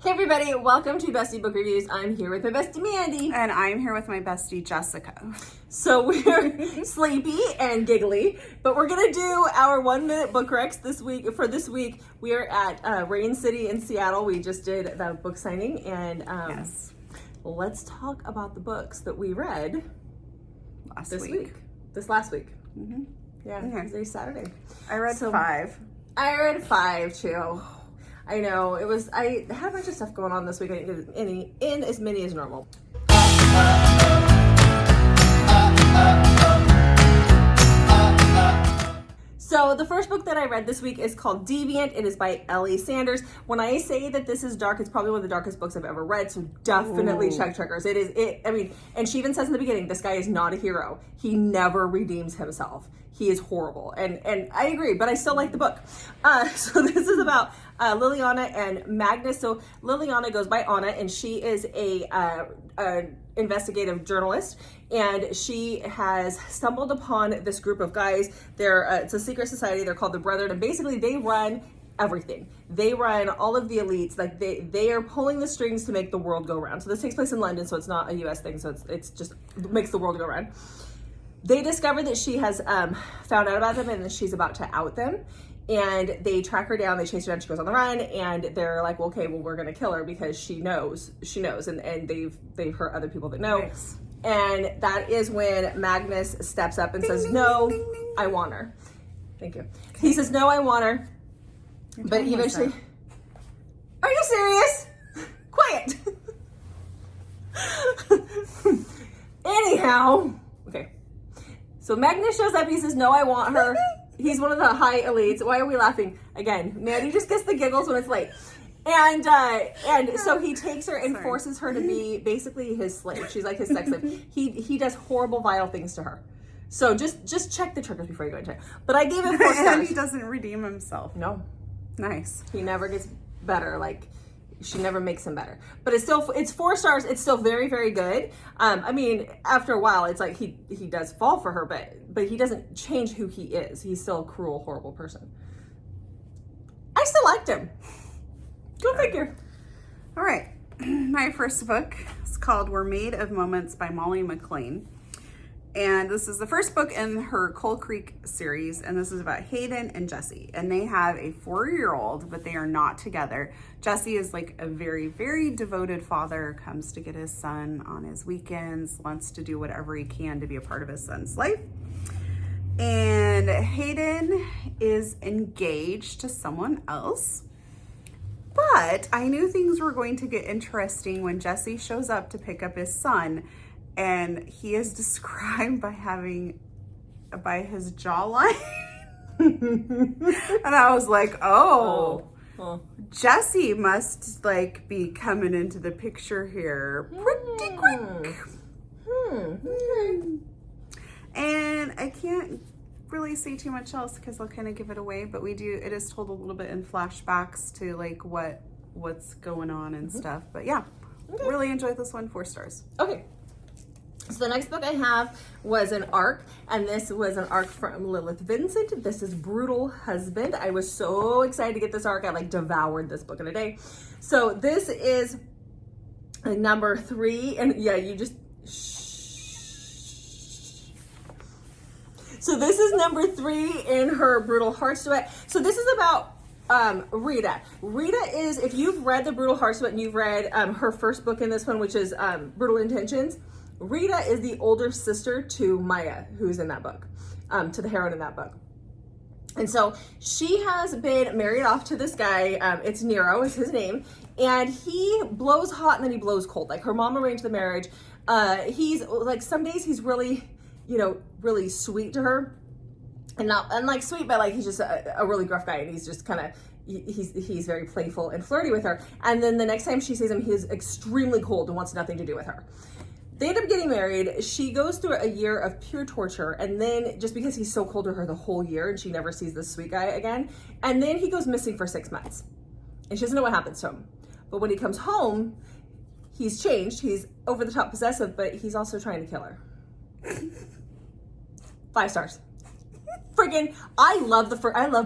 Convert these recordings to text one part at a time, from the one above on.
Hey everybody, welcome to Bestie Book Reviews. I'm here with my bestie Mandy. And I'm here with my bestie Jessica. So we're sleepy and giggly, but we're gonna do our 1-minute bookrecs this week. For this week, we are at Rain City in Seattle. We just did the book signing, and Yes. let's talk about the books that we read this week. This last week. Mm-hmm. Yeah, Okay. today's Saturday. I read 5. I read 5 too. I know, I had a bunch of stuff going on this week. I didn't get in as many as normal. So the first book that I read this week is called Deviant. It is by Ellie Sanders. When I say that this is dark, it's probably one of the darkest books I've ever read, so definitely check triggers. And she even says in the beginning, this guy is not a hero. He never redeems himself. He is horrible. And I agree, but I still like the book. So this is about Liliana and Magnus. So Liliana goes by Anna, and she is a investigative journalist, and she has stumbled upon this group of guys. It's a secret society. They're called the Brethren, and basically they run everything. They run all of the elites. Like they are pulling the strings to make the world go round. So this takes place in London, so it's not a US thing. So it's just makes the world go round. They discover that she has found out about them, and that she's about to out them. And they track her down, they chase her down, she goes on the run, and they're like, well, okay, well, we're gonna kill her because she knows, and they've hurt other people that know. Nice. And that is when Magnus steps up and says, no, I want her. Thank you. He says, no, I want her. But eventually, are you serious? Quiet. Anyhow, okay. So Magnus shows up, he says, no, I want her. He's one of the high elites. Why are we laughing? Again, Mandy just gets the giggles when it's late. And so he takes her and forces her to be basically his slave. She's like his sex slave. He does horrible, vile things to her. So just check the triggers before you go into it. But I gave it 4 stars. And he doesn't redeem himself. No. Nice. He never gets better. Like, she never makes him better. But it's 4 stars. It's still very, very good. I mean, after a while, it's like he does fall for her, but he doesn't change who he is. He's still a cruel, horrible person. I still liked him. Go figure. All right. My first book is called We're Made of Moments by Molly McLean. And this is the first book in her Coal Creek series, and this is about Hayden and Jesse. And they have a 4-year-old, but they are not together. Jesse is like a very, very devoted father, comes to get his son on his weekends, wants to do whatever he can to be a part of his son's life. And Hayden is engaged to someone else. But I knew things were going to get interesting when Jesse shows up to pick up his son. And he is described by his jawline. And I was like, oh. Jesse must like be coming into the picture here pretty quick. And I can't really say too much else because I'll kind of give it away, but it is told a little bit in flashbacks to like what's going on and stuff. But yeah, really enjoyed this one. 4 stars. Okay. So the next book I have was an ARC, and this was an ARC from Lilith Vincent. This is Brutal Husband. I was so excited to get this ARC. I like devoured this book in a day. So this is number 3, and yeah, you just shh. So this is number 3 in her Brutal Hearts duet. So this is about Rita. Rita is, if you've read the Brutal Hearts duet and you've read her first book in this one, which is Brutal Intentions, Rita is the older sister to Maya, who's in that book, to the heroine in that book. And so she has been married off to this guy, it's Nero is his name, and he blows hot and then he blows cold. Like, her mom arranged the marriage. He's like, some days he's really, really sweet to her, and like sweet, but like he's just a really gruff guy, and he's just kind of, he's very playful and flirty with her. And then the next time she sees him, he's extremely cold and wants nothing to do with her. They end up getting married. She goes through a year of pure torture, and then just because he's so cold to her the whole year, and she never sees this sweet guy again, and then he goes missing for 6 months, and she doesn't know what happens to him. But when he comes home, he's changed. He's over the top possessive, but he's also trying to kill her. 5 stars. Freaking, I love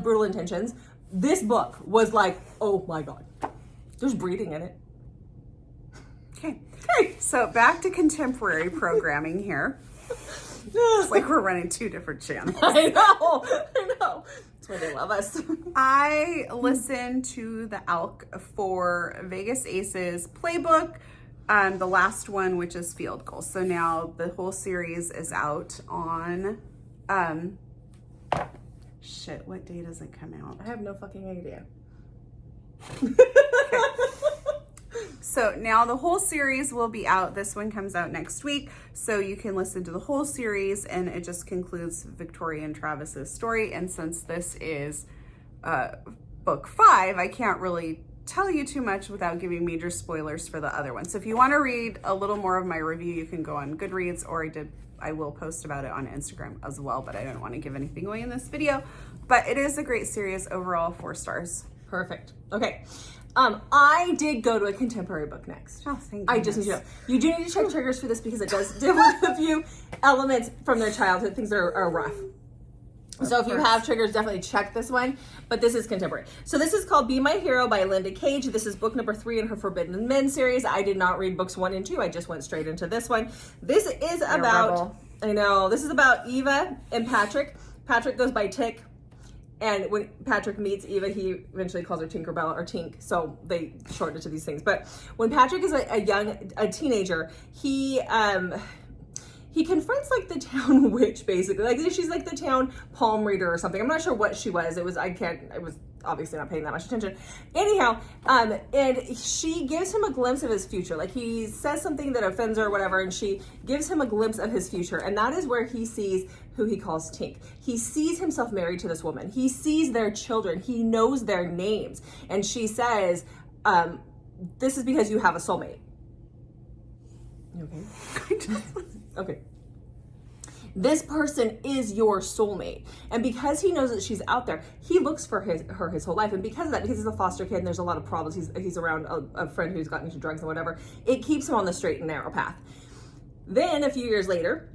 Brutal Intentions. This book was like, oh my God. There's breeding in it. Okay. So back to contemporary programming here. It's like we're running 2 different channels. I know. That's why they love us. I listened to the ALC for Vegas Aces playbook, the last one, which is Field Goals. So now the whole series is out on, what day does it come out? I have no fucking idea. So now the whole series will be out. This one comes out next week. So you can listen to the whole series, and it just concludes Victoria and Travis's story. And since this is book 5, I can't really tell you too much without giving major spoilers for the other one. So if you want to read a little more of my review, you can go on Goodreads, or I will post about it on Instagram as well, but I don't want to give anything away in this video. But it is a great series overall, 4 stars. Perfect. Okay. I did go to a contemporary book next. Oh, thank I just need to know. You do need to check triggers for this because it does deal with a few elements from their childhood, things that are rough. So if you have triggers, definitely check this one. But this is contemporary. So this is called Be My Hero by Linda Cage. This is book number 3 in her Forbidden Men series. I did not read books 1 and 2. I just went straight into this one. This is about, I know, this is about Eva and Patrick. Patrick goes by Tick. And when Patrick meets Eva, he eventually calls her Tinkerbell or Tink. So they shorten it to these things. But when Patrick is a teenager, he confronts like the town witch, basically. Like she's like the town palm reader or something. I'm not sure what she was. I was obviously not paying that much attention. Anyhow, and she gives him a glimpse of his future. Like he says something that offends her or whatever, and she gives him a glimpse of his future. And that is where he sees who he calls Tink. He sees himself married to this woman. He sees their children. He knows their names. And she says, this is because you have a soulmate. Okay. Okay. This person is your soulmate. And because he knows that she's out there, he looks for her his whole life. And because of that, because he's a foster kid and there's a lot of problems, he's around a friend who's gotten into drugs and whatever, it keeps him on the straight and narrow path. Then a few years later,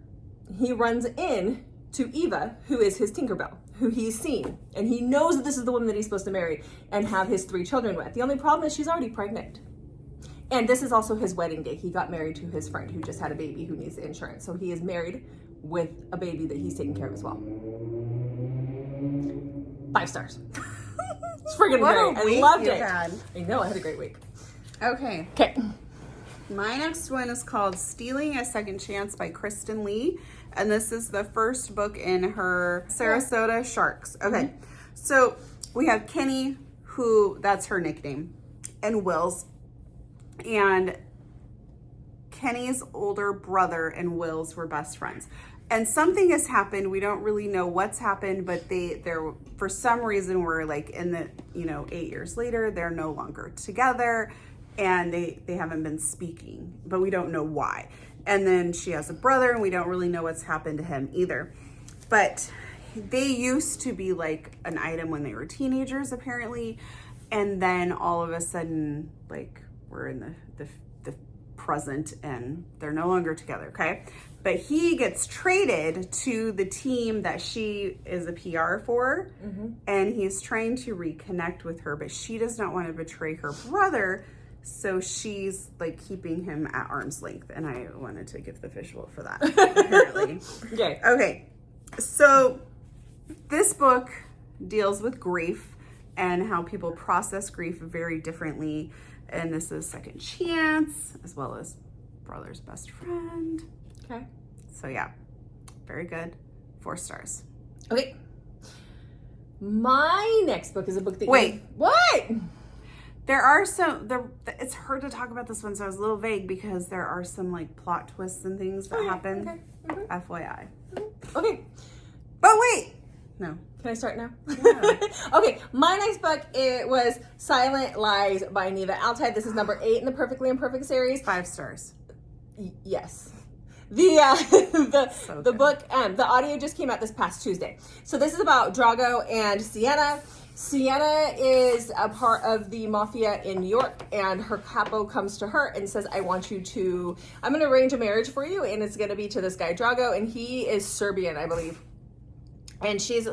he runs in to Eva, who is his Tinkerbell, who he's seen. And he knows that this is the woman that he's supposed to marry and have his 3 children with. The only problem is she's already pregnant. And this is also his wedding day. He got married to his friend who just had a baby who needs the insurance. So he is married with a baby that he's taking care of as well. 5 stars. It's friggin' great. I loved it. I know, I had a great week. Okay. Okay. My next one is called Stealing a Second Chance by Kristen Lee. And this is the first book in her Sarasota Sharks. Okay. So we have Kenny, who that's her nickname, and Will's. And Kenny's older brother and Will's were best friends. And something has happened. We don't really know what's happened, but they're for some reason we're like in the, 8 years later, they're no longer together and they haven't been speaking, but we don't know why. And then she has a brother and we don't really know what's happened to him either. But they used to be like an item when they were teenagers, apparently. And then all of a sudden, like, we're in the present and they're no longer together, okay? But he gets traded to the team that she is a PR for, and he's trying to reconnect with her, but she does not want to betray her brother, so she's like keeping him at arm's length, and I wanted to give the visual for that, apparently. Okay. Okay, so this book deals with grief and how people process grief very differently. And this is Second Chance, as well as Brother's Best Friend. Okay. So yeah, very good. 4 stars. Okay. My next book is a book that What? There are it's hard to talk about this one, so I was a little vague because there are some like plot twists and things that happen. Okay. FYI. Okay. But wait. No. Can I start now? Yeah. Okay, my next book, it was Silent Lies by Neva Altai. This is number 8 in the Perfectly Imperfect series. 5 stars. Yes. The book, the audio just came out this past Tuesday. So this is about Drago and Sienna. Sienna is a part of the Mafia in New York, and her capo comes to her and says, I'm going to arrange a marriage for you, and it's going to be to this guy Drago, and he is Serbian, I believe. And she's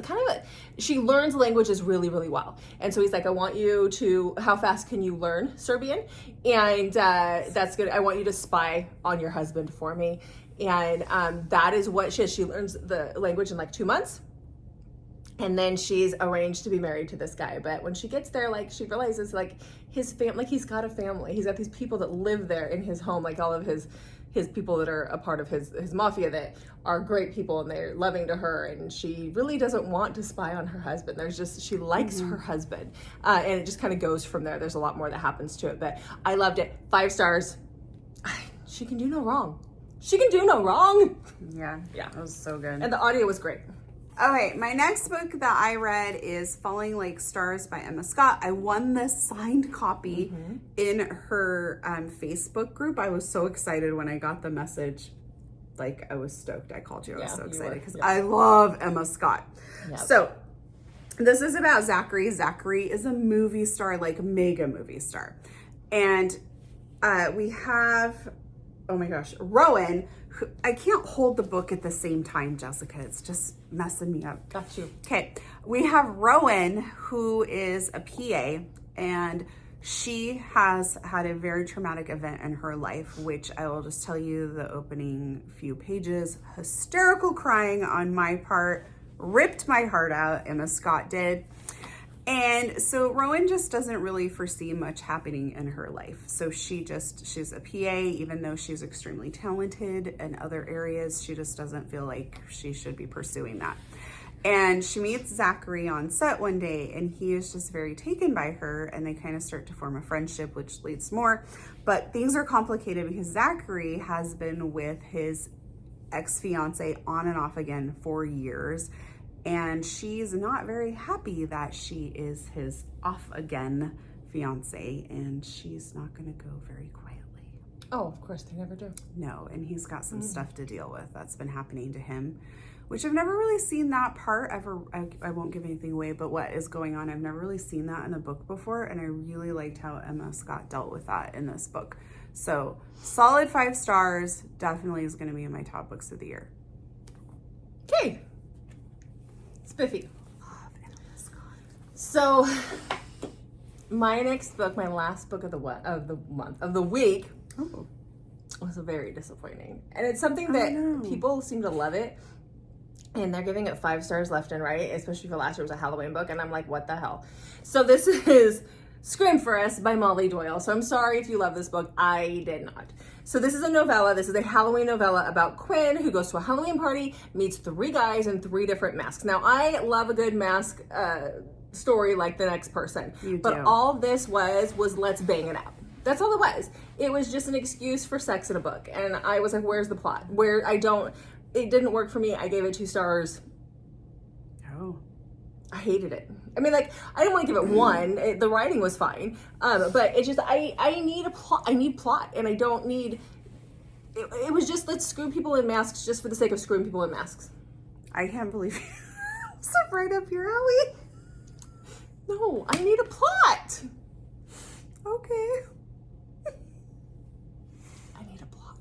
she learns languages really, really well. And so he's like, I want you to, how fast can you learn Serbian? And that's good. I want you to spy on your husband for me. And that is what she is. She learns the language in like 2 months. And then she's arranged to be married to this guy. But when she gets there, like, she realizes like his family, like, he's got a family. He's got these people that live there in his home, like all of his people that are a part of his mafia that are great people and they're loving to her, and she really doesn't want to spy on her husband. She likes her husband, and it just kind of goes from there. There's a lot more that happens to it, but I loved it. 5 stars. She can do no wrong. She can do no wrong. Yeah, it was so good. And the audio was great. Okay, my next book that I read is Falling Like Stars by Emma Scott. I won the signed copy in her Facebook group. I was so excited when I got the message. Like, I was stoked. I called you. I was so excited because I love Emma Scott. Yep. So this is about Zachary. Zachary is a movie star, like mega movie star. And we have, oh my gosh, Rowan. I can't hold the book at the same time, Jessica. It's just messing me up. Got you. Okay. We have Rowan, who is a PA, and she has had a very traumatic event in her life, which I will just tell you the opening few pages. Hysterical crying on my part. Ripped my heart out. Emma Scott did. And so Rowan just doesn't really foresee much happening in her life. So she's a PA, even though she's extremely talented in other areas, she just doesn't feel like she should be pursuing that. And she meets Zachary on set one day, and he is just very taken by her, and they kind of start to form a friendship, which leads to more. But things are complicated because Zachary has been with his ex-fiance on and off again for years. And she's not very happy that she is his off again fiance, and she's not going to go very quietly. Oh, of course, they never do. No, and he's got some stuff to deal with that's been happening to him, which I've never really seen that part ever. I won't give anything away, but what is going on, I've never really seen that in a book before, and I really liked how Emma Scott dealt with that in this book. So solid 5 stars, definitely is going to be in my top books of the year. Okay. Spiffy. So, my next book, my last book of the week, was very disappointing, and it's something that people seem to love it, and they're giving it 5 stars left and right, especially for last year was a Halloween book, and I'm like, what the hell? So this is Scrim for Us by Molly Doyle. So I'm sorry if you love this book. I did not. So this is a novella. This is a Halloween novella about Quinn, who goes to a Halloween party, meets 3 guys in 3 different masks. Now, I love a good mask story like The Next Person. But all this was let's bang it out. That's all it was. It was just an excuse for sex in a book. And I was like, where's the plot? It didn't work for me. I gave it 2 stars. Oh. I hated it. I mean, like, I didn't want to give it 1. The writing was fine. But it just, I need a plot. I need plot. And I don't need, it was just, let's screw people in masks just for the sake of screwing people in masks. I can't believe you. It's right up your alley. No, I need a plot. Okay. I need a plot.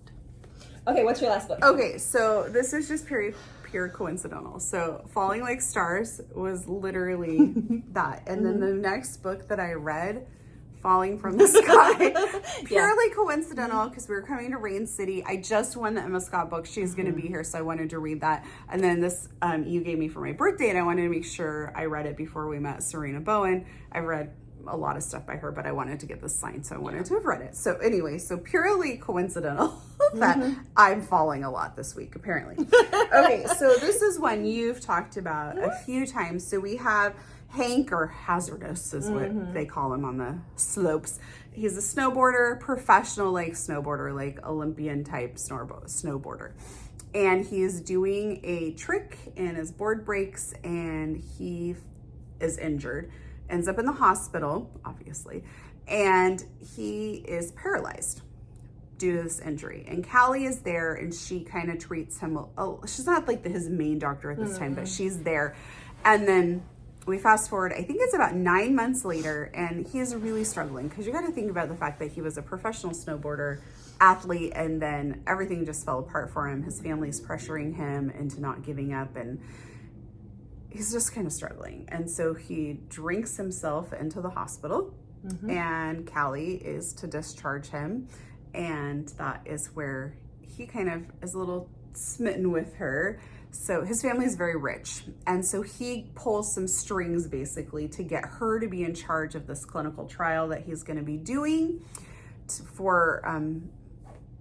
Okay, what's your last book? Okay, so this is just pure coincidental. So Falling Like Stars was literally that. And then the next book that I read, Falling from the Sky, purely coincidental because we were coming to Rain City. I just won the Emma Scott book. She's going to be here, so I wanted to read that. And then this you gave me for my birthday, and I wanted to make sure I read it before we met Serena Bowen. I read a lot of stuff by her, but I wanted to get this signed, so I wanted to have read it. So anyway, so purely coincidental that I'm falling a lot this week, apparently. Okay, so this is one you've talked about a few times. So we have Hank, or Hazardous is what they call him on the slopes. He's a snowboarder, professional snowboarder, like Olympian type snowboarder. And he's doing a trick and his board breaks and he is injured. Ends up in the hospital, obviously, and he is paralyzed due to this injury. And Callie is there, and she kind of treats him. She's not like his main doctor at this time, but she's there. And then we fast forward, I think it's about 9 months later, and he's really struggling because you got to think about the fact that he was a professional snowboarder, athlete, and then everything just fell apart for him. His family's pressuring him into not giving up, and he's just kind of struggling. And so he drinks himself into the hospital, and Callie is to discharge him. And that is where he kind of is a little smitten with her. So his family is very rich. And so he pulls some strings basically to get her to be in charge of this clinical trial that he's going to be doing for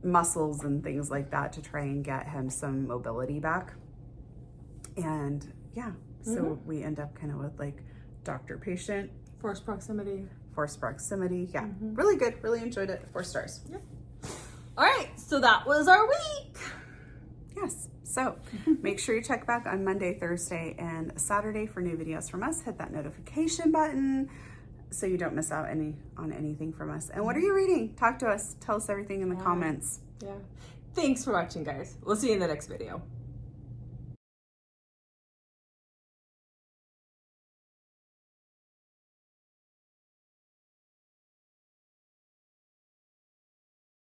muscles and things like that, to try and get him some mobility back. And yeah, so we end up kind of with like doctor-patient. Forced proximity. Yeah, really good. Really enjoyed it. 4 stars. Yeah. All right, so that was our week. Yes. So make sure you check back on Monday, Thursday, and Saturday for new videos from us. Hit that notification button so you don't miss out on anything from us. And what are you reading? Talk to us. Tell us everything in the comments. Yeah. Thanks for watching, guys. We'll see you in the next video.